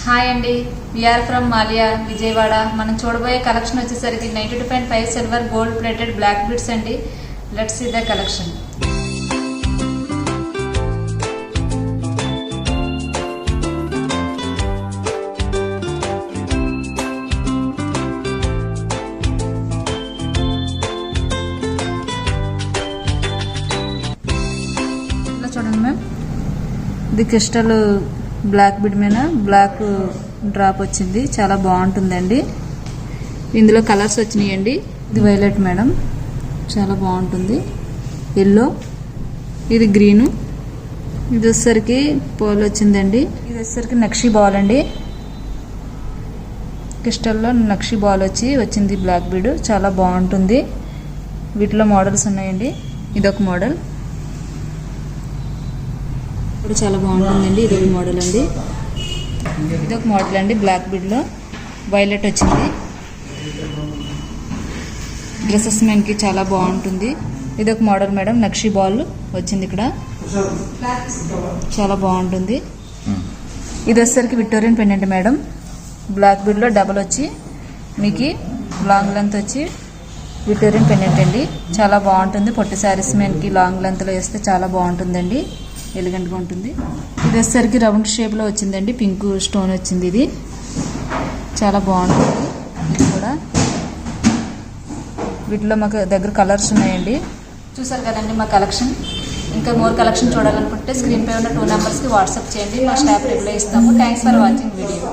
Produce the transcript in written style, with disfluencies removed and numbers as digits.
Hi అండి, we are from Malia Vijayawada. మనం చూడబోయే కలెక్షన్ వచ్చేసరికి 92.5 silver gold plated black beads అండి. Let's see the collection. ఇలా చూడండి మ్యామ్, ఇది క్రిస్టల్ బ్లాక్ బీడ్ మీద బ్లాక్ డ్రాప్ వచ్చింది, చాలా బాగుంటుందండి. ఇందులో కలర్స్ వచ్చినాయండి. ఇది వైలెట్ మేడం, చాలా బాగుంటుంది. ఎల్లో, ఇది గ్రీను, ఇది వచ్చేసరికి పోల్ వచ్చిందండి. ఇది వచ్చేసరికి నక్షి బాల్ అండి, క్రిస్టల్లో నక్షి బాల్ వచ్చింది బ్లాక్ బీడ్, చాలా బాగుంటుంది. వీటిలో మోడల్స్ ఉన్నాయండి. ఇదొక మోడల్, ఇప్పుడు చాలా బాగుంటుందండి. ఇదొక మోడల్ అండి, ఇదొక మోడల్ అండి. బ్లాక్ బీడ్లో వైలెట్ వచ్చింది, డ్రెస్సెస్ మెన్కి చాలా బాగుంటుంది. ఇదొక మోడల్ మేడం, నక్షి బాల్ వచ్చింది ఇక్కడ, చాలా బాగుంటుంది. ఇది వచ్చేసరికి విక్టోరియన్ పెండెంట్ మేడం, బ్లాక్ బీడ్లో డబల్ వచ్చి మీకు లాంగ్ లెంత్ వచ్చి విక్టోరియన్ పెండెంట్ అండి, చాలా బాగుంటుంది. పొట్టి శారీస్ మెన్కి లాంగ్ లెంత్లో వేస్తే చాలా బాగుంటుందండి, ఎలిగెంట్గా ఉంటుంది. ఇది వచ్చేసరికి రౌండ్ షేప్లో వచ్చిందండి, పింక్ స్టోన్ వచ్చింది, ఇది చాలా బాగుంటుంది. ఇది కూడా వీటిలో మాకు దగ్గర కలర్స్ ఉన్నాయండి. చూసారు కదండి మా కలెక్షన్. ఇంకా మోర్ కలెక్షన్ చూడాలనుకుంటే స్క్రీన్ పై ఉన్న 2 నెంబర్స్కి వాట్సాప్ చేయండి, మా స్టాఫ్ రిప్లై ఇస్తాము. Thanks for watching video.